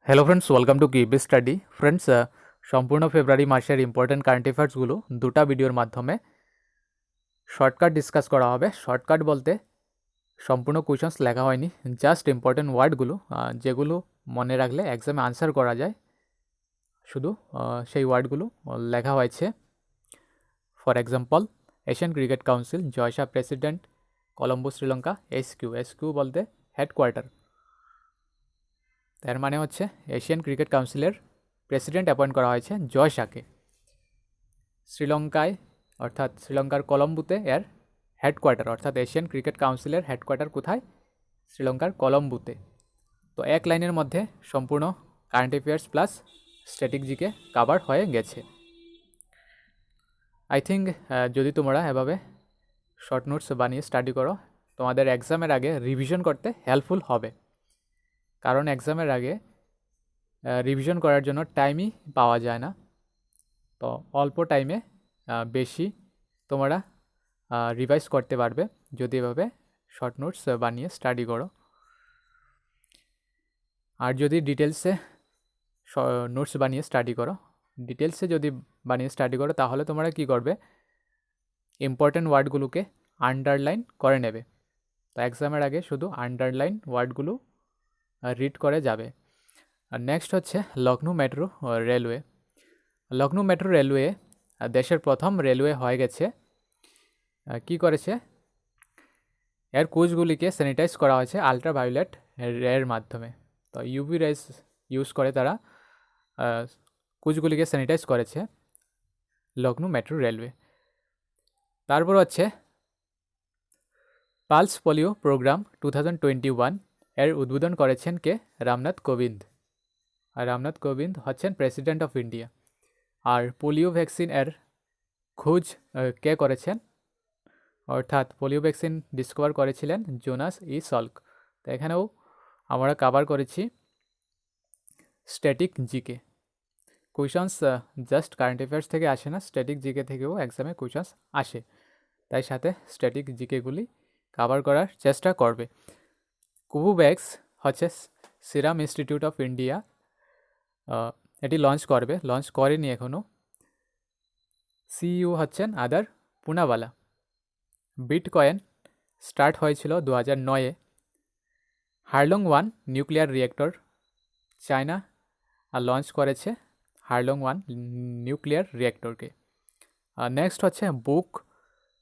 Hello friends, welcome to কিব study. Friends, সম্পূর্ণ ফেব্রুয়ারি মাসের ইম্পর্টেন্ট কারেন্ট অ্যাফেয়ার্সগুলো দুটা ভিডিওর মাধ্যমে শর্টকাট ডিসকাস করা হবে। শর্টকাট বলতে সম্পূর্ণ কোয়েশনস লেখা হয়নি, জাস্ট ইম্পর্টেন্ট ওয়ার্ডগুলো যেগুলো মনে রাখলে এক্সামে আনসার করা যায়, শুধু সেই ওয়ার্ডগুলো লেখা হয়েছে। For example, Asian cricket council, জয়শা president, Colombo Sri Lanka. SQ বলতে হেডকোয়ার্টার, তার মানে হচ্ছে এশিয়ান ক্রিকেট কাউন্সিলের প্রেসিডেন্ট অ্যাপয়েন্ট করা হয়েছে জয়শাকে। শ্রীলঙ্কায় অর্থাৎ শ্রীলঙ্কার কলম্বোতে এর হেডকোয়ার্টার, অর্থাৎ এশিয়ান ক্রিকেট কাউন্সিলের হেডকোয়ার্টার কোথায়? শ্রীলঙ্কার কলম্বোতে। তো এক লাইনের মধ্যে সম্পূর্ণ current affairs plus static GK cover হয়ে গেছে। আই থিঙ্ক যদি তোমরা এভাবে শর্ট নোটস বানিয়ে স্টাডি করো, তোমাদের এক্সামের আগে রিভিশন করতে হেল্পফুল হবে। কারণ এক্সামের আগে রিভিশন করার জন্য টাইমই পাওয়া যায় না। তো অল্প টাইমে বেশি তোমরা রিভাইজ করতে পারবে যদি এভাবে শর্ট নোটস বানিয়ে স্টাডি করো। আর যদি ডিটেলসে নোটস বানিয়ে স্টাডি করো, তাহলে তোমরা কি করবে? ইম্পর্টেন্ট ওয়ার্ডগুলোকে আন্ডারলাইন করে নেবে। তো এক্সামের আগে শুধু আন্ডারলাইন ওয়ার্ডগুলো রিড করে যাবে। আর নেক্সট হচ্ছে Lucknow metro railway. Lucknow metro railway দেশের প্রথম রেলওয়ে হয়ে গেছে। কি করেছে? এর কোচগুলিকে স্যানিটাইজ করা হয়েছে আলট্রাভায়োলেট রের মাধ্যমে। তো ইউভি রেস ইউজ করে তারা কোচগুলিকে স্যানিটাইজ করেছে লখনউ মেট্রো রেলওয়ে। তারপর হচ্ছে পালস পোলিও প্রোগ্রাম 2021 এর উদ্বোধন করেছেন কে? রামনাথ কোবিন্দ। আর রামনাথ কোবিন্দ হচ্ছেন প্রেসিডেন্ট অফ ইন্ডিয়া। আর পোলিও ভ্যাকসিন এর খোঁজ কে করেছেন? অর্থাৎ পোলিও ভ্যাকসিন ডিসকভার করেছিলেন জোনাস ই সল্ক। তো এখানেও আমরা কাভার করেছি static GK. Questions just current affairs থেকে আসে না, স্ট্যাটিক জিকে থেকেও এক্সামে কোয়েশনস আসে, তাই সাথে স্ট্যাটিক জিকেগুলি কাভার করার চেষ্টা করবে। কোভোভ্যাক্স হচ্ছে সিরাম ইনস্টিটিউট অফ ইন্ডিয়া এটি লঞ্চ করেনি এখনও। সিইও হচ্ছেন আদার পুনাওয়ালা। বিটকয়েন স্টার্ট হয়েছিল 2009-এ। Hualong 1 nuclear reactor China launch করেছে হার্লং 1 নিউক্লিয়ার রিয়েক্টরকে। নেক্সট হচ্ছে book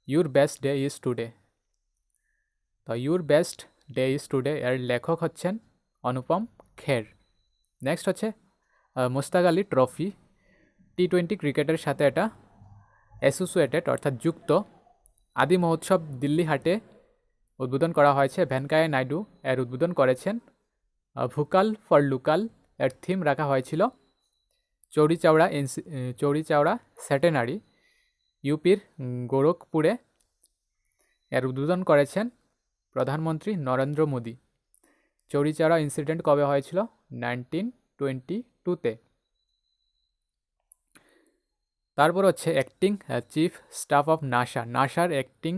your best day is today. তো your best day is today এর লেখক হচ্ছেন অনুপম খের। নেক্সট হচ্ছে মুস্তাক আলী ট্রফি, T20 ক্রিকেটের সাথে এটা অ্যাসোসিয়েটেড অর্থাৎ যুক্ত। আদি মহোৎসব দিল্লি হাটে উদ্বোধন করা হয়েছে। ভেঙ্কাইয়া নাইডু এর উদ্বোধন করেছেন। ভোকাল ফর লোকাল এর থিম রাখা হয়েছিল চৌরিচাওড়া সেটেনারি, ইউপির গোরখপুরে। এর উদ্বোধন করেছেন প্রধানমন্ত্রী নরেন্দ্র মোদী। চৌরিচাওড়া ইনসিডেন্ট কবে হয়েছিল? 1922-তে। তারপর হচ্ছে অ্যাক্টিং চিফ স্টাফ অফ নাসার অ্যাক্টিং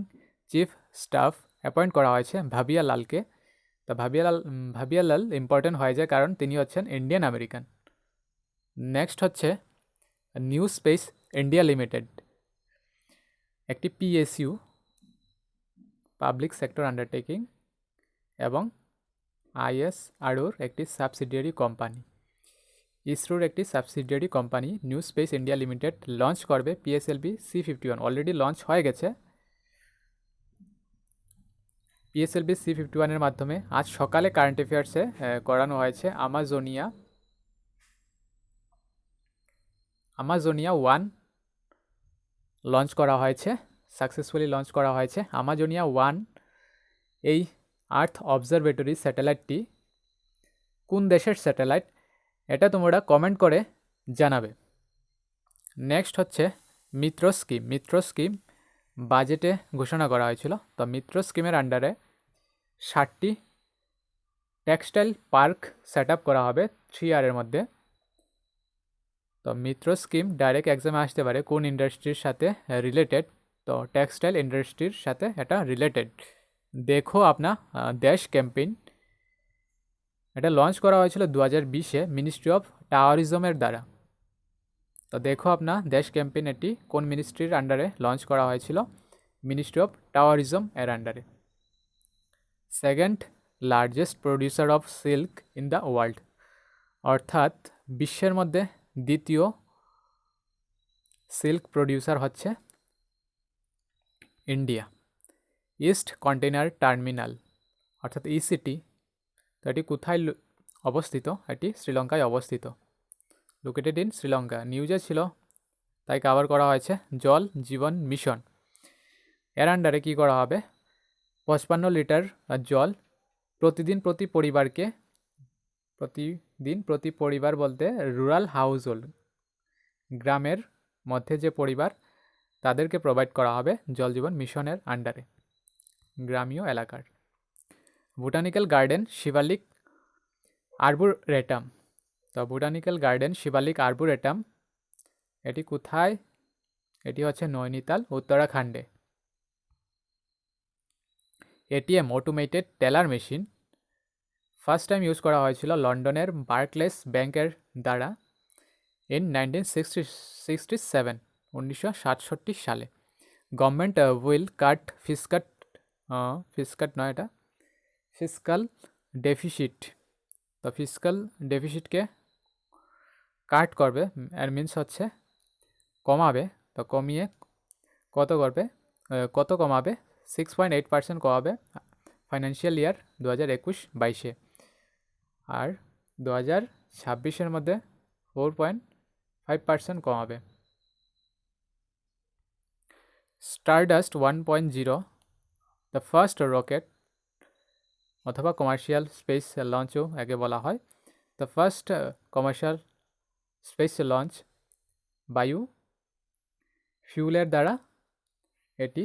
চিফ স্টাফ অ্যাপয়েন্ট করা হয়েছে ভাবিয়া লালকে। তো ভাবিয়া লাল ইম্পর্টেন্ট হয়ে যায় কারণ তিনি হচ্ছেন ইন্ডিয়ান আমেরিকান। নেক্সট হচ্ছে নিউ স্পেস ইন্ডিয়া লিমিটেড, একটি পিএসইউ পাবলিক সেক্টর আন্ডারটেকিং এবং আইএসআরওর একটি সাবসিডিয়ারি কোম্পানি। ইসরোর একটি subsidiary company new space India limited launch করবে পিএসএলভি C-51। অলরেডি লঞ্চ হয়ে গেছে। পিএসএলভি C-51 এর মাধ্যমে আজ সকালে কারেন্ট অ্যাফেয়ার্সে করানো হয়েছে আমাজোনিয়া 1 লঞ্চ করা হয়েছে, সাকসেসফুলি লঞ্চ করা হয়েছে। আমাজোনিয়া 1 এই আর্থ অবজারভেটরি স্যাটেলাইটটি কোন দেশের স্যাটেলাইট, এটা তোমরা কমেন্ট করে জানাবে। নেক্সট হচ্ছে মিত্র স্কিম বাজেটে ঘোষণা করা হয়েছিল। তো মিত্র স্কিমের আন্ডারে 60টি টেক্সটাইল পার্ক সেট আপ করা হবে 3 ইয়ারের মধ্যে। তো মিত্র স্কিম ডাইরেক্ট এক্সামে আসতে পারে কোন ইন্ডাস্ট্রির সাথে রিলেটেড? তো টেক্সটাইল ইন্ডাস্ট্রির সাথে এটা রিলেটেড। দেখো আপনা দেশ ক্যাম্পেইন এটা লঞ্চ করা হয়েছিল 2020-এ মিনিস্ট্রি অফ টাওয়ারিজমের দ্বারা। তো দেখো আপনার দেশ ক্যাম্পেইন এটি কোন মিনিস্ট্রির আন্ডারে লঞ্চ করা হয়েছিল? মিনিস্ট্রি অফ টাওয়ারিজম এর আন্ডারে। Second largest producer of silk in the world, অর্থাৎ বিশ্বের মধ্যে দ্বিতীয় সিল্ক প্রডিউসার হচ্ছে ইন্ডিয়া। ইস্ট কন্টেনার টার্মিনাল অর্থাৎ ইসিটি, তো এটি কোথায় অবস্থিত? এটি শ্রীলঙ্কায় অবস্থিত, লোকেটেড ইন শ্রীলঙ্কা। নিউজে ছিল তাই কভার করা হয়েছে। জল জীবন মিশন এর আন্ডারে কী করা হবে? 55 লিটার জল প্রতিদিন প্রতি পরিবার বলতে রুরাল হাউস হোল্ড, গ্রামের মধ্যে যে পরিবার তাদেরকে প্রোভাইড করা হবে জল জীবন মিশনের আন্ডারে, গ্রামীয় এলাকার। বোটানিক্যাল গার্ডেন শিবালিক আর্বুরেটাম, তো বোটানিক্যাল গার্ডেন শিবালিক আর্বুরেটাম এটি কোথায়? এটি হচ্ছে নৈনিতাল, উত্তরাখণ্ডে। ATM automated teller machine first time use করা হয়েছিল লন্ডনের বার্কলেস ব্যাংকের দ্বারা ইন 1967, 1967 সালে। Government will cut fiscal deficit, তো ফিসকাল ডেফিসিটকে কাট করবে, এর মিনস হচ্ছে কমাবে। তো কমিয়ে কত কমাবে? 6.8% কমাবে ফাইন্যান্সিয়াল ইয়ার 2021-22-এ, আর 2026-এর মধ্যে 4.5% কমাবে। স্টারডাস্ট 1.0 দ্য ফার্স্ট রকেট অথবা কমার্শিয়াল স্পেস লঞ্চও একে বলা হয়। The first commercial space launch বায়ু ফিউলের দ্বারা এটি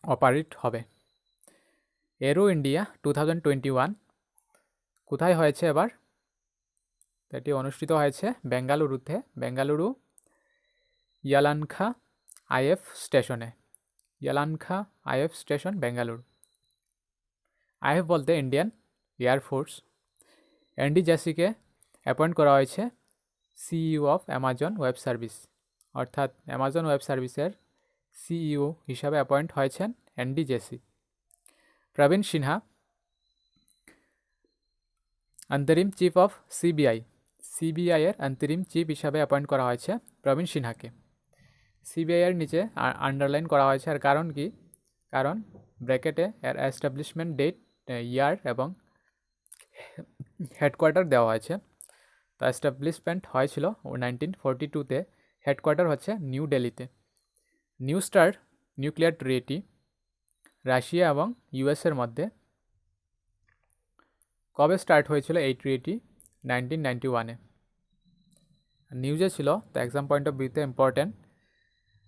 অপারেট হবে। এরো ইন্ডিয়া 2021 কোথায় হয়েছে এবার? এটি অনুষ্ঠিত হয়েছে বেঙ্গালুরুতে, বেঙ্গালুরু ইয়ালানখা আইএফ স্টেশনে। Yelahanka IAF station Bengaluru. IAF বলতে ইন্ডিয়ান এয়ারফোর্স। এনডি জেসিকে অ্যাপয়েন্ট করা হয়েছে CEO of Amazon web service, অর্থাৎ অ্যামাজন ওয়েব সার্ভিসের সিইও হিসাবে অ্যাপয়েন্ট হয়েছেন এনডি জেসি। প্রবীণ সিনহা অন্তরিম চিফ অফ সিবিআই এর অন্তরিম চিফ হিসাবে অ্যাপয়েন্ট করা হয়েছে প্রবীণ সিনহাকে। সিবিআই এর নিচে আন্ডারলাইন করা হয়েছে, আর কারণ কি? কারণ ব্র্যাকেটে এর এস্টাবলিশমেন্ট ডেট, ইয়ার এবং হেডকোয়ার্টার দেওয়া হয়েছে। তো এস্টাবলিশমেন্ট হয়েছিল 1942-তে, হেডকোয়ার্টার হচ্ছে নিউ দিল্লিতে। নিউ স্টার নিউক্লিয়ার ট্রিটি রাশিয়া এবং ইউএসের মধ্যে কবে স্টার্ট হয়েছিল এই ট্রিটি? 1991-এ। নিউজে ছিল, তো এক্সাম পয়েন্ট অফ ভিউতে important,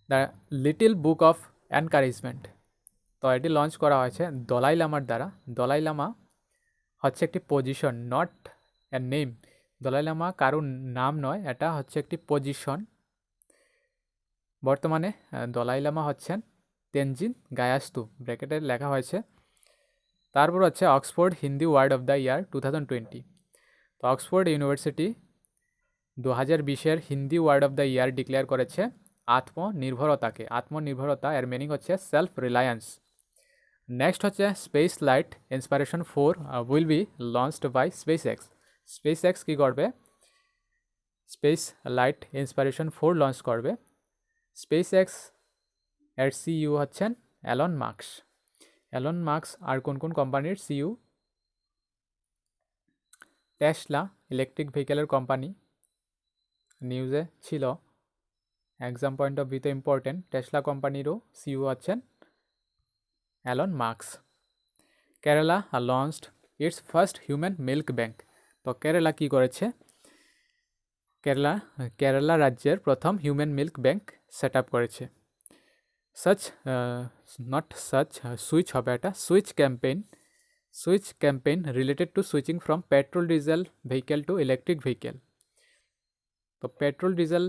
the little book of encouragement, তো এটি লঞ্চ করা হয়েছে দলাই লামার দ্বারা। দলাই লামা হচ্ছে একটি position, not a name. Dalai Lama কারোর নাম নয়, এটা হচ্ছে একটি পজিশন। বর্তমানে দলাই লামা হচ্ছেন তেনজিন গায়াস্তু, ব্র্যাকেটে লেখা হয়েছে। তারপর হচ্ছে Oxford Hindi word of the year 2020। তো অক্সফোর্ড ইউনিভার্সিটি 2020-এর Hindi word of the year declare করেছে আত্মনির্ভরতাকে। আত্মনির্ভরতা এর মিনিং হচ্ছে সেলফ রিলায়েন্স। নেক্সট হচ্ছে space light inspiration 4 will be launched by space X কী করবে? স্পেস লাইট ইন্সপিরেশন 4 লঞ্চ করবে। স্পেস এক্স এর সিইও হচ্ছেন এলন মার্কস। আর কোন কোন কোম্পানির সিইও? টেসলা ইলেকট্রিক ভেহিকেলের কোম্পানি, নিউজে ছিল, এক্সাম পয়েন্ট অফ ভিউতে ইম্পর্টেন্ট। টেসলা কোম্পানিরও সিইও হচ্ছেন Elon marks. Kerala launched its first human milk bank, তো কেরালা কী করেছে? কেরালা রাজ্যের প্রথম human milk bank set up করেছে। সুইচ হবে, এটা switch campaign related to switching from petrol diesel vehicle two electric vehicle. তো পেট্রোল ডিজেল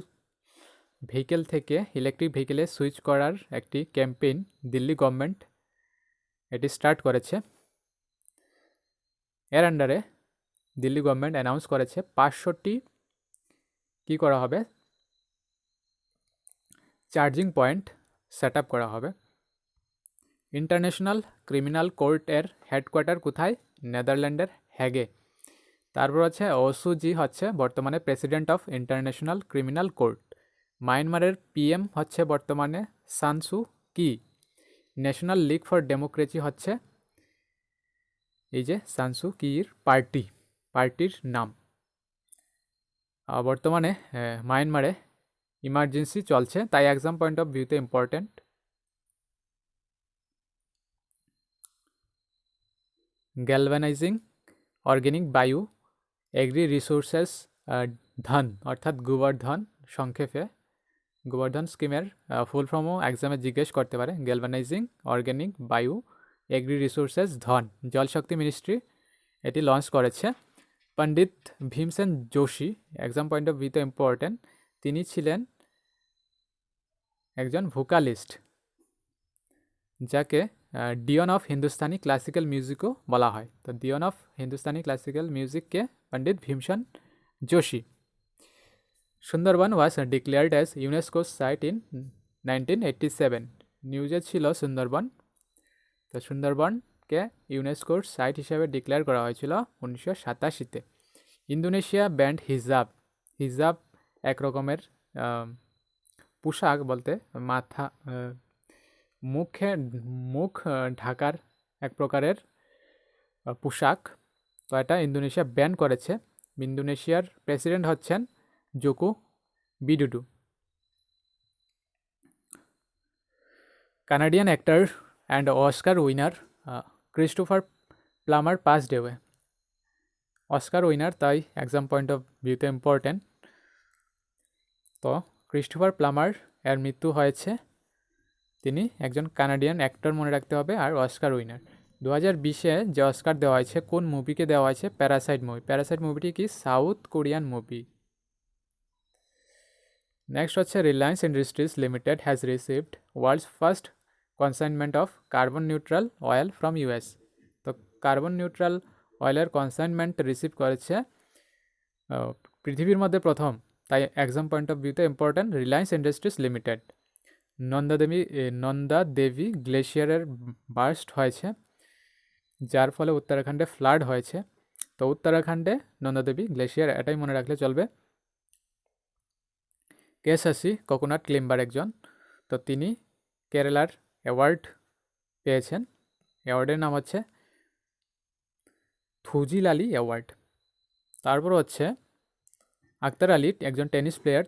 ভেহিকেল থেকে ইলেকট্রিক ভেহিকেলে সুইচ করার একটি ক্যাম্পেইন দিল্লি গভর্নমেন্ট এটি স্টার্ট করেছে। এর আন্ডারে দিল্লি গভর্নমেন্ট অ্যানাউন্স করেছে 500টি কী করা হবে, চার্জিং পয়েন্ট সেট আপ করা হবে। ইন্টারন্যাশনাল ক্রিমিনাল কোর্টের হেডকোয়ার্টার কোথায়? নেদারল্যান্ডের হ্যাগে। তারপর হচ্ছে ওসুজি হচ্ছে বর্তমানে president of international criminal court. মায়ানমারের পিএম হচ্ছে বর্তমানে সানসু কি। ন্যাশনাল লিগ ফর ডেমোক্রেসি হচ্ছে এই যে সানসু কির পার্টির নাম। বর্তমানে মায়ানমারে ইমার্জেন্সি চলছে, তাই এক্সাম পয়েন্ট অফ ভিউতে ইম্পর্টেন্ট। গ্যালভানাইজিং অর্গ্যানিক বায়ু এগ্রি রিসোর্সেস ধন অর্থাৎ গোবর্ধন, সংক্ষেপে গোবর্ধন স্কিমের ফুল ফর্মও এক্সামে জিজ্ঞেস করতে পারে। গ্যালভানাইজিং অর্গ্যানিক বায়ু এগ্রি রিসোর্সেস ধন জলশক্তি মিনিস্ট্রি এটি লঞ্চ করেছে। পণ্ডিত Bhimsen Joshi, exam point of ভিউতে ইম্পর্টেন্ট, তিনি ছিলেন একজন ভোকালিস্ট, যাকে ডিয়ন অফ হিন্দুস্তানি ক্লাসিক্যাল মিউজিকও বলা হয়। তো Dion of Hindustani classical মিউজিককে Pandit Bhimsen Joshi. Sundarban was declared as UNESCO site in 1987। নিউজে ছিল সুন্দরবন, তো সুন্দরবনকে ইউনেস্কোর সাইট হিসেবে ডিক্লেয়ার করা হয়েছিল 1987-তে। ইন্দোনেশিয়া ব্যান্ড হিজাব এক রকমের পোশাক, বলতে মাথা মুখ ঢাকার এক প্রকারের পোশাক, তো এটা ইন্দোনেশিয়া ব্যান করেছে। ইন্দোনেশিয়ার প্রেসিডেন্ট হচ্ছেন Joko Widodo. Canadian actor and Oscar winner Christopher Plummer passed away. Oscar winner, তাই এক্সাম পয়েন্ট অফ ভিউতে ইম্পর্টেন্ট। তো ক্রিস্টোফার প্লামার এর মৃত্যু হয়েছে। তিনি একজন কানাডিয়ান অ্যাক্টর মনে রাখতে হবে, আর অস্কার উইনার। 2020-এ যে অস্কার দেওয়া হয়েছে কোন মুভিকে দেওয়া হয়েছে? Parasite movie. প্যারাসাইট মুভিটি কি? South Korean movie. নেক্সট হচ্ছে Reliance Industries limited has received world's first consignment of carbon neutral oil from US. তো কার্বন নিউট্রাল অয়েলের কনসাইনমেন্ট রিসিভ করেছে পৃথিবীর মধ্যে প্রথম, তাই এক্সাম পয়েন্ট অফ ভিউতে important. Reliance Industries limited. Nanda Devi গ্লেশিয়ারের বার্স্ট হয়েছে, যার ফলে উত্তরাখণ্ডে ফ্লাড হয়েছে। তো উত্তরাখণ্ডে নন্দাদেবী গ্লেশিয়ার, এটাই মনে রাখলে চলবে। কে শশী কোকোনাট ক্লিম্বার একজন, তো তিনি কেরালার অ্যাওয়ার্ড পেয়েছেন। অ্যাওয়ার্ডের নাম হচ্ছে থুজিলালি অ্যাওয়ার্ড। তারপর হচ্ছে আখতার আলী, একজন টেনিস প্লেয়ার,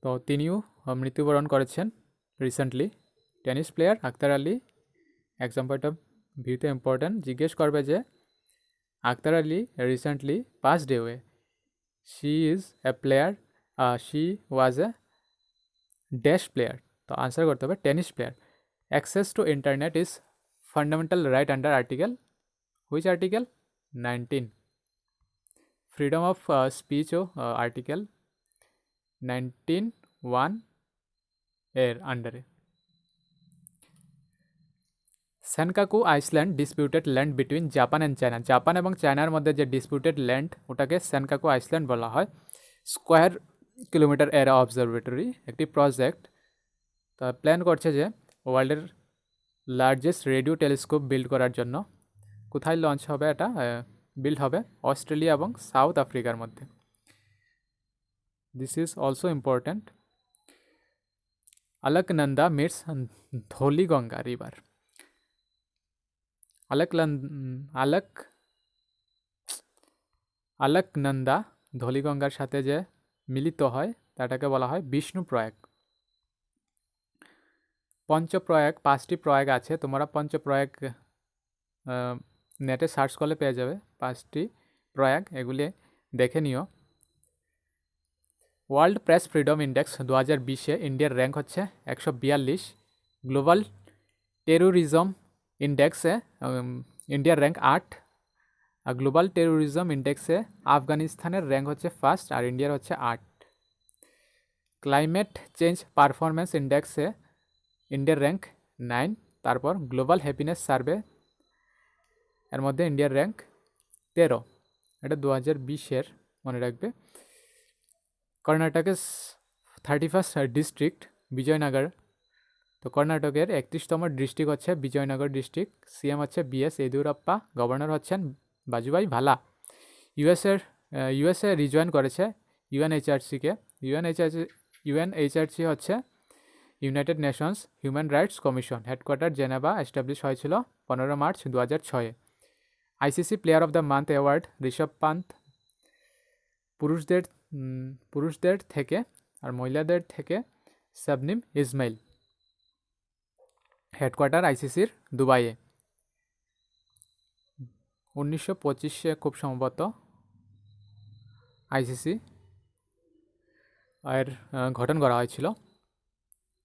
তো তিনিও মৃত্যুবরণ করেছেন recently. Tennis player Akhtar Ali, exam point of ভিউতে ইম্পর্টেন্ট। জিজ্ঞেস করবে যে Akhtar Ali recently passed away, she is a player, she was a dash player, তো আনসার করতে হবে tennis player. Access to internet is fundamental right under article, which article? 19। Freedom of স্পিচও article 19(1) এর আন্ডারে। Senkaku island disputed land between Japan and China. Japan এবং চায়নার মধ্যে যে ডিসপিউটেড ল্যান্ড, ওটাকে সেনকাকু আইসল্যান্ড বলা হয়। স্কোয়ার কিলোমিটার এরা অবজারভেটরি একটি প্রজেক্ট, তা প্ল্যান করছে যে ওয়ার্ল্ডের লার্জেস্ট রেডিও টেলিস্কোপ বিল্ড করার জন্য। কোথায় লঞ্চ হবে এটা? বিল্ড হবে অস্ট্রেলিয়া এবং সাউথ আফ্রিকার মধ্যে। This is also important. Alaknanda meets Dhauliganga river. Alaknanda ধৌলিগঙ্গার সাথে যে মিলিত হয় তাটাকে বলা হয় বিষ্ণু প্রয়াগ। পঞ্চপ্রয়াগ, 5টি প্রয়াগ আছে, তোমরা পঞ্চপ্রয়াগ নেটে সার্চ করলে পেয়ে যাবে 5টি প্রয়াগ, এগুলি দেখে নিও। ওয়ার্ল্ড প্রেস ফ্রিডম ইন্ডেক্স 2020-এ ইন্ডিয়ার র্যাঙ্ক হচ্ছে 142। গ্লোবাল টেরোরিজম ইন্ডেক্সে ইন্ডিয়ার র্যাঙ্ক 8, আর গ্লোবাল টেরোরিজম ইন্ডেক্সে আফগানিস্তানের র্যাঙ্ক হচ্ছে 1st আর ইন্ডিয়ার হচ্ছে 8। ক্লাইমেট চেঞ্জ পারফরমেন্স ইন্ডেক্সে ইন্ডিয়ার র্যাঙ্ক 9। তারপর গ্লোবাল হ্যাপিনেস সার্ভে এর মধ্যে ইন্ডিয়ার র্যাঙ্ক 13, এটা 2020-এর, মনে রাখবে। কর্ণাটকের 31st ডিস্ট্রিক্ট বিজয়নগর। তো কর্ণাটকের 31তম ডিস্ট্রিক্ট হচ্ছে বিজয়নগর ডিস্ট্রিক্ট। সিএম হচ্ছে বিএস ইয়েদিউরাপ্পা, গভর্নর হচ্ছেন বাজুভাই ভালা। ইউএসএ রিজয়েন করেছে ইউএনএইচআরসিকে। ইউএনএইচআরসি হচ্ছে United Nations Human Rights Commission. Headquarter Geneva, establish হয়েছিল 15 মার্চ 2006-এ। ICC player of the month award Rishabh Pant পুরুষদের থেকে, আর মহিলাদের থেকে শাবনিম ইসমাইল। হেডকোয়ার্টার আইসিসির দুবাইয়ে। 1925-এ খুব সম্ভবত আইসিসি এর গঠন করা হয়েছিল।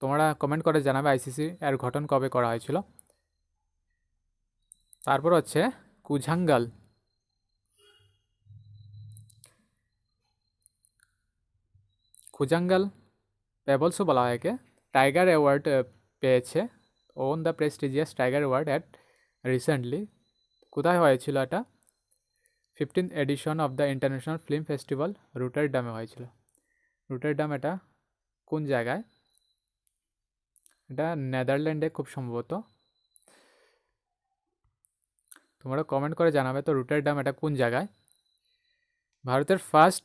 তোমরা কমেন্ট করে জানাবে আইসিসি এর গঠন কবে করা হয়েছিল। তারপর হচ্ছে কুঝাঙ্গাল। কুঝাঙ্গাল পেবলসও বলা হয় একে। টাইগার অ্যাওয়ার্ড পেয়েছে, won the prestigious tiger award at recently. কোথায় হয়েছিল এটা? 15th edition of the international film festival রুটারডামে হয়েছিল। রুটারডাম এটা কোন জায়গায়? এটা নেদারল্যান্ডে খুব সম্ভবত। তোমরা কমেন্ট করে জানাবে তো রুটারডাম এটা কোন জায়গায়। ভারতের first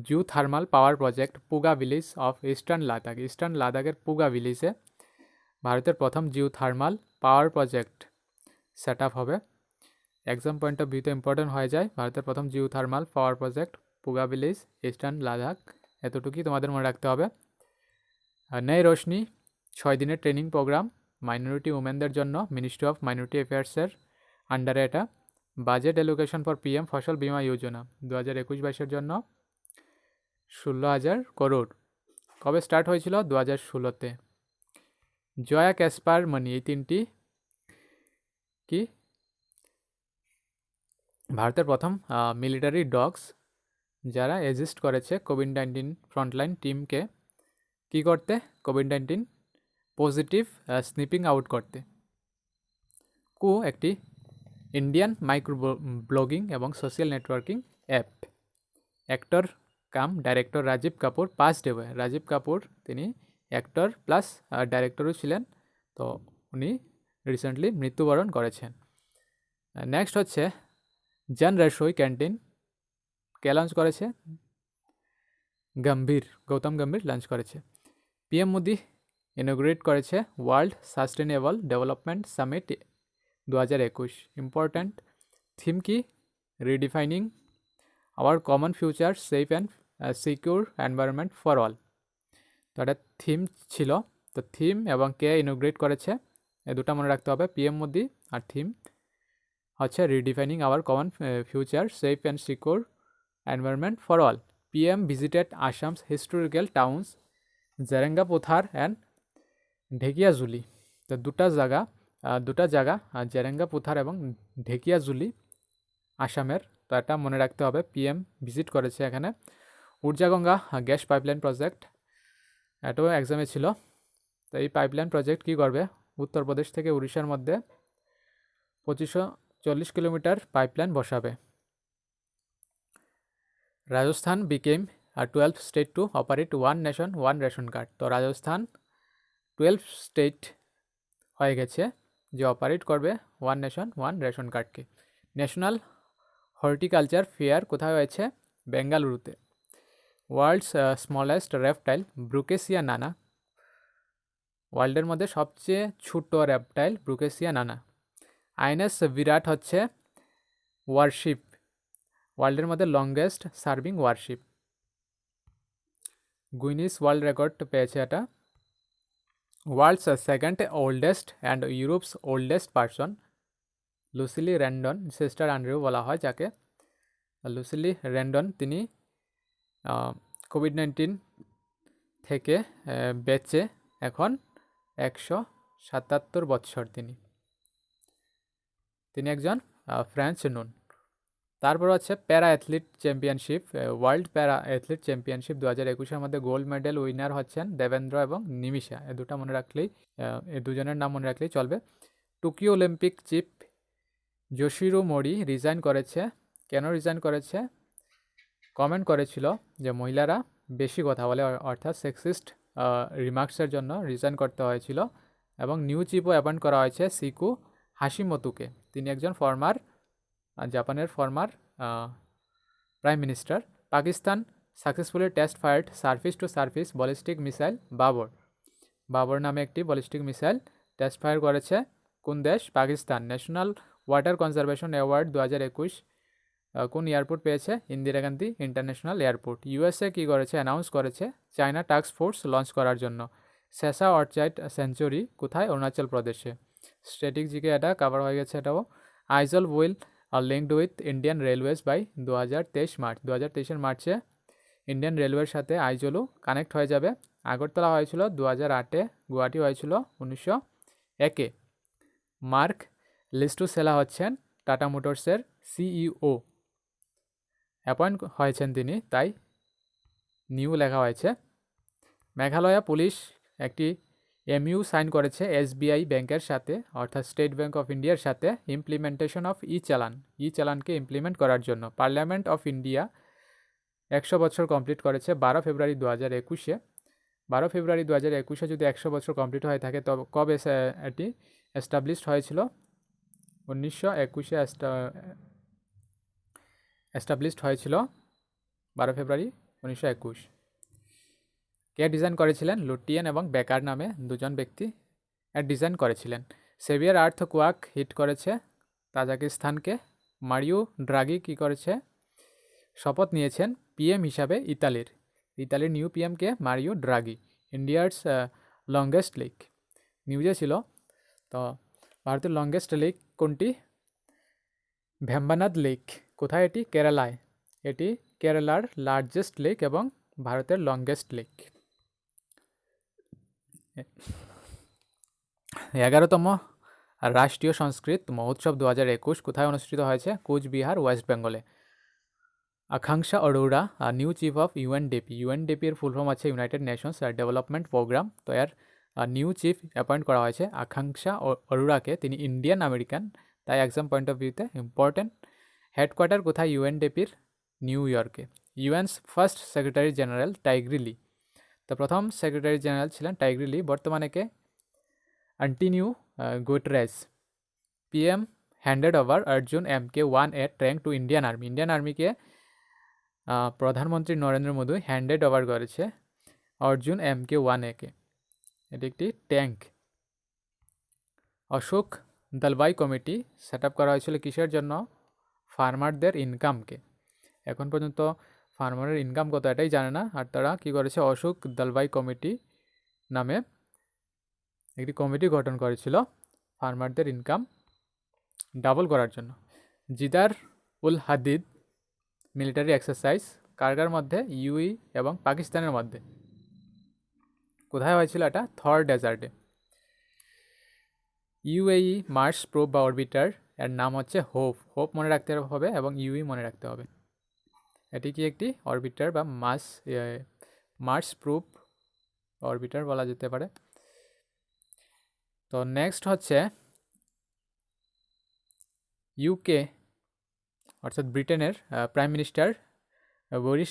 Jio thermal power project Puga village of eastern Ladakh. Eastern লাদাখের পুগা ভিলেজে ভারতের প্রথম Jio thermal power project set up হবে। এক্সাম পয়েন্ট অফ ভিউতে ইম্পর্টেন্ট হয়ে যায়। ভারতের প্রথম Jio thermal power project Puga village, eastern Ladakh, এতটুকুই তোমাদের মনে রাখতে হবে। নয় রোশনি 6 দিনের ট্রেনিং প্রোগ্রাম মাইনরিটি উমেনদের জন্য, মিনিস্ট্রি অফ মাইনরিটি অ্যাফেয়ার্সের আন্ডারে এটা। বাজেট এলোকেশন ফর পিএম ফসল বীমা যোজনা 2021-22-এর জন্য 16,000 করোড়। কবে স্টার্ট হয়েছিল? 2016-তে। জয়া, ক্যাসপার, মানি, এই তিনটি কি ভারতের প্রথম মিলিটারি ডগস যারা এক্সিস্ট করেছে কোভিড-19 ফ্রন্টলাইন টিমকে কি করতে? কোভিড-19 পজিটিভ স্নিপিং আউট করতে। একটি ইন্ডিয়ান মাইক্রো ব্লগিং এবং social networking app. Actor cum director Rajiv Kapoor passed away. Rajiv Kapoor তিনি অ্যাক্টর প্লাস ডাইরেক্টরও ছিলেন, তো উনি রিসেন্টলি মৃত্যুবরণ করেছেন। নেক্সট হচ্ছে জন রসোই ক্যান্টিন কে লঞ্চ করেছে? গৌতম গম্ভীর লঞ্চ করেছে। পিএম মোদি ইনগ্রেট করেছে world sustainable development summit 2021। Important theme কি? Redefining our common future, safe and secure environment for all. তো এটা থিম ছিল। তো থিম এবং কে ইনগ্রেট করেছে এ দুটা মনে রাখতে হবে, পিএম মোদি, আর থিম হচ্ছে redefining our common future, safe and secure environment for all. PM visited Assam's historical towns Jerenga Pothar and Dhekiajuli. তো দুটা জায়গা জেরেঙ্গা পোথার এবং ঢেকিয়াজুলি আসামের। তো এটা মনে রাখতে হবে, পিএম ভিজিট করেছে এখানে। ঊর্জাগঙ্গা গ্যাস পাইপলাইন প্রজেক্ট, এটাও এক্সামে ছিল। তো এই পাইপলাইন প্রজেক্ট কী করবে? উত্তরপ্রদেশ থেকে উড়িষ্যার মধ্যে 2540 কিলোমিটার পাইপলাইন বসাবে। Rajasthan became 12th state to operate one nation one ration card. তো রাজস্থান 12 স্টেট হয়ে গেছে যে অপারেট করবে ওয়ান নেশন ওয়ান রেশন কার্ডকে। ন্যাশনাল হর্টিকালচার ফেয়ার কোথায় হয়েছে? বেঙ্গালুরুতে। ওয়ার্ল্ডস স্মলেস্ট রেপটাইল ব্রুকেসিয়া নানা। ওয়ার্ল্ডের মধ্যে সবচেয়ে ছোট রেপটাইল ব্রুকেসিয়া নানা। আইএনএস বিরাট হচ্ছে ওয়ারশিপ, ওয়ার্ল্ডের মধ্যে longest serving warship. Guinness world record পেয়েছে এটা। World's second oldest and Europe's oldest person Lucile Randon, sister Andrew বলা হয় যাকে। লুসিলি র্যান্ডন তিনি কোভিড-19 থেকে বেঁচে এখন 177 বছর। তিনি একজন ফ্রেঞ্চ নুন। তারপর হচ্ছে para athlete championship, world para athlete championship 2021-এর মধ্যে গোল্ড মেডেল উইনার হচ্ছেন দেবেন্দ্র এবং নিমিষা। এ দুটা মনে রাখলেই, এই দুজনের নাম মনে রাখলেই চলবে। টোকিও অলিম্পিক চিফ যোশিরো মোরি রিজাইন করেছে। কেন রিজাইন করেছে? কমেন্ট করেছিল যে মহিলারা বেশি কথা বলে, অর্থাৎ সেক্সিস্ট রিমার্কসের জন্য রিজাইন করতে হয়েছিল। এবং নিউ চিফও অ্যাপয়েন্ট করা হয়েছে সিকু হাশিমোতোকে। তিনি একজন জাপানের former prime minister. Pakistan successfully test fired surface to surface ballistic missile Babur নামে একটি ব্যালিস্টিক মিসাইল টেস্ট ফায়ার করেছে। কোন দেশ? Pakistan. National water conservation award 2021 কোন এয়ারপোর্ট পেয়েছে? Indira Gandhi international airport. USA কী করেছে? অ্যানাউন্স করেছে চায়না টাস্ক ফোর্স লঞ্চ করার জন্য। শেষা অর্চাইড সেঞ্চুরি কোথায়? অরুণাচল প্রদেশে। স্ট্যাটিক জিকে এটা কাভার হয়ে গেছে এটাও। Aizawl will linked with Indian railways by 2023 March. 2023 মার্চে ইন্ডিয়ান রেলওয়ের সাথে আইজলও কানেক্ট হয়ে যাবে। আগরতলা হয়েছিল 2008-এ, গুয়াহাটি হয়েছিল 1901-এ। মার্ক লিস্টুসেলা হচ্ছেন টাটা মোটরসের সিইও। অ্যাপয়েন্ট হয়েছেন তিনি, তাই নিউ লেখা হয়েছে। মেঘালয়া পুলিশ একটি এমইউ সাইন করেছে এসবিআই ব্যাংকের সাথে, অর্থাৎ স্টেট ব্যাংক অফ ইন্ডিয়ার সাথে, ইমপ্লিমেন্টেশন অফ ই চালানকে ইমপ্লিমেন্ট করার জন্য। পার্লামেন্ট অফ ইন্ডিয়া 100 বছর কমপ্লিট করেছে 12 ফেব্রুয়ারি 2021-এ। 12 ফেব্রুয়ারি 2021-এ যদি 100 বছর কমপ্লিট হয়ে থাকে, তবে কবে এটি এস্টাবলিশড হয়েছিল? 1921-এ এস্টাবলিশড হয়েছিল 12 ফেব্রুয়ারি 1921। কে ডিজাইন করেছিলেন? লুটিয়েন এবং বেকার নামে দুজন ব্যক্তি ডিজাইন করেছিলেন। সেভিয়ার আর্থ কোয়াক হিট করেছে তাজাকিস্তানকে। মারিও ড্রাগি কী করেছে? শপথ নিয়েছেন পিএম হিসাবে ইতালির নিউ পিএমকে Mario Draghi. India's longest lake নিউজে ছিল। তো ভারতের লংগেস্ট লেক কোনটি? ভেম্বানাদ লেক। কোথায় এটি? কেরালায়। এটি কেরালার লার্জেস্ট লেক এবং ভারতের লংগেস্ট লেক। 11তম রাষ্ট্রীয় সংস্কৃত মহোৎসব 2021 কোথায় অনুষ্ঠিত হয়েছে? কোচবিহার, ওয়েস্ট বেঙ্গলে। Akanksha Arora new chief of UNDP এর ফুল ফর্ম আছে ইউনাইটেড নেশনস ডেভেলপমেন্ট প্রোগ্রাম। তো এর নিউ চিফ অ্যাপয়েন্ট করা হয়েছে আকাঙ্ক্ষা অরোরাকে। তিনি ইন্ডিয়ান আমেরিকান, তাই এক্সাম পয়েন্ট অফ ভিউতে ইম্পর্টেন্ট। হেডকোয়ার্টার কোথায় ইউএনডিপির? নিউ ইয়র্কে। ইউএনস ফার্স্ট সেক্রেটারি জেনারেল টাইগ্রি লি। তো প্রথম সেক্রেটারি জেনারেল ছিলেন টাইগ্রি লি। বর্তমানে কে? Antonio Guterres. PM handed over Arjun MK-1A tank to Indian আর্মিকে প্রধানমন্ত্রী নরেন্দ্র মোদী হ্যান্ডেড ওভার করেছে অর্জুন MK-1A-কে। এটি একটি tank. Ashok Dalwai committee set up করা হয়েছিল কিসের জন্য? ফার্মারদের ইনকামকে। এখন পর্যন্ত ফার্মারের ইনকাম কত এটাই জানে না, আর তারা কী করেছে? অশোক দলবাই কমিটি নামে একটি কমিটি গঠন করেছিল ফার্মারদের ইনকাম ডাবল করার জন্য। জিদার উল হাদিদ মিলিটারি এক্সারসাইজ কার মধ্যে? ইউই এবং পাকিস্তানের মধ্যে। কোথায় হয়েছিল এটা? থর ডেজার্টে। ইউএই মার্স প্রোব বা অরবিটার এর নাম হচ্ছে হোপ মনে রাখতে হবে এবং ইউই মনে রাখতে হবে। এটি কি একটি অরবিটার বা মার্স প্রোব অরবিটার বলা যেতে পারে। তো নেক্সট হচ্ছে ইউকে অর্থাৎ ব্রিটেনের prime minister Boris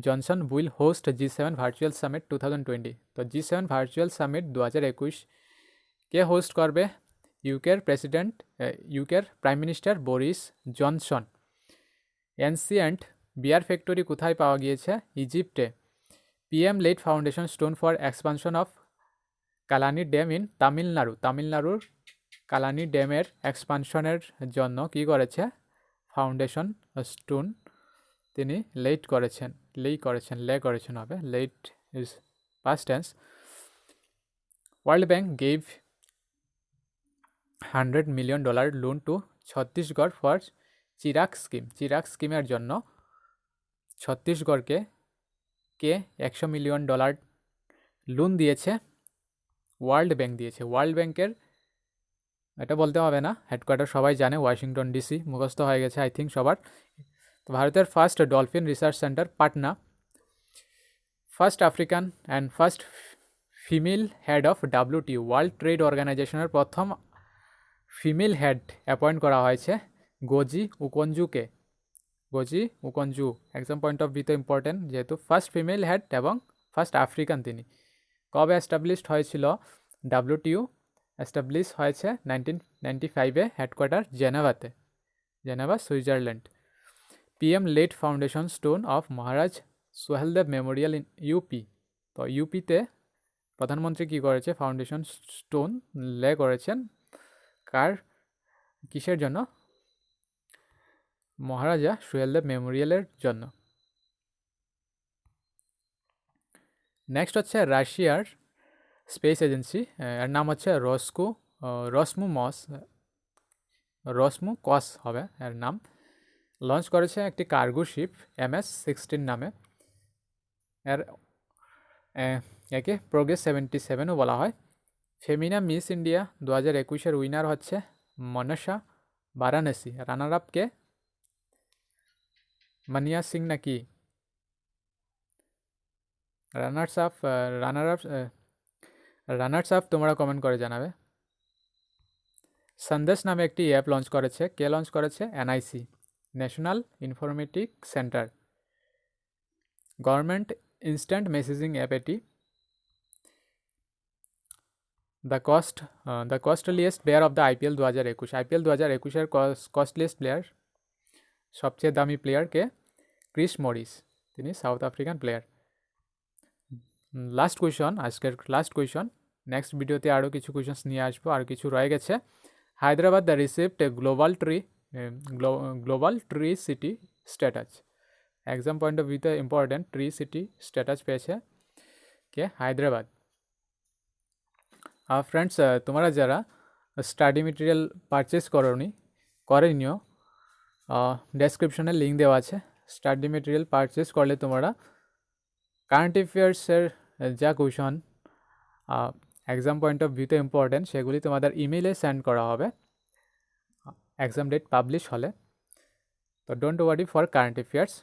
Johnson will host G7 virtual summit 2020। তো G7 ভার্চুয়াল সামিট 2021 কে হোস্ট করবে? ইউকের prime minister Boris Johnson. Ancient beer factory কোথায় পাওয়া গিয়েছে? ইজিপ্টে। PM laid foundation stone for expansion of Kallanai dam in তামিলনাড়ুর কালানি ড্যামের এক্সপানশনের জন্য কি করেছে? ফাউন্ডেশন স্টোন তিনি লে করেছেন হবে। Let is past tense. World bank gave $100 million loan to Chhattisgarh for Chirag স্কিমের জন্য ছত্তিশগড়কে কে $100 million লোন দিয়েছে? ওয়ার্ল্ড ব্যাংক দিয়েছে। ওয়ার্ল্ড ব্যাংকের এটা বলতে হবে না, হেডকোয়ার্টার সবাই জানে, ওয়াশিংটন ডিসি, মুখস্থ হয়ে গেছে আই থিঙ্ক সবার। তো ভারতের first dolphin research centre Patna. First African and first female head of WTO world trade অর্গানাইজেশনের প্রথম ফিমেল হেড অ্যাপয়েন্ট করা হয়েছে গোজি উকঞ্জুকে। Ngozi Okonjo exam point of ভিউতে ইম্পর্টেন্ট, যেহেতু ফার্স্ট ফিমেল হেড এবং ফার্স্ট আফ্রিকান তিনি। কবে এস্টাবলিশড হয়েছিল ডাব্লিউটিইউ? এস্টাবলিশ হয়েছে 1995-এ, হেডকোয়ার্টার জেনেভাতে, Geneva Switzerland. PM laid foundation stone of Maharaj Suheldev memorial in UP. তো ইউপিতে প্রধানমন্ত্রী কী করেছে? ফাউন্ডেশন স্টোন লে করেছেন। কার, কিসের জন্য? মহারাজা সোহেলদেব মেমোরিয়ালের জন্য। নেক্সট হচ্ছে রাশিয়ার স্পেস এজেন্সি, এর নাম হচ্ছে রসমুকস হবে এর নাম। লঞ্চ করেছে একটি কার্গো শিপ MS-16 নামে। একে প্রোগ্রেস 77ও বলা হয়। ফেমিনা মিস ইন্ডিয়া 2021-এর উইনার হচ্ছে মনসা বারাণসী। রানার আপ কে? মানিয়া সিং নাকি? রানার্স আপ তোমরা কমেন্ট করে জানাবে। সন্দেশ নামে একটি অ্যাপ লঞ্চ করেছে। কে লঞ্চ করেছে? NIC, national informatic centre. Government instant messaging app এটি। The costliest player of the IPL 2021। IPL 2021-এর কস্টলিয়েস্ট প্লেয়ার, সবচেয়ে দামি প্লেয়ার কে? ক্রিস মরিস, তিনি south African player. Last question, আজকের লাস্ট কোয়েশন। নেক্সট ভিডিওতে আরও কিছু কোয়েশনস নিয়ে আসবো, আর কিছু রয়ে গেছে। Hyderabad the received a global tree city status. Exam point of ভিউতে ইম্পর্টেন্ট, ট্রি সিটি স্ট্যাটাস পেয়েছে কে? হায়দ্রাবাদ। ফ্রেন্ডস, তোমরা যারা স্টাডি মেটেরিয়াল পারচেস করেনিও, ডেসক্রিপশনে লিঙ্ক দেওয়া আছে। স্টাডি মেটেরিয়াল পারচেস করলে তোমরা কারেন্ট অ্যাফেয়ার্সের যা কোয়েশন এক্সাম পয়েন্ট অফ ভিউতে ইম্পর্টেন্ট, সেগুলি তোমাদের ইমেইলে সেন্ড করা হবে এক্সাম ডেট পাবলিশ হলে। তো don't worry for current affairs.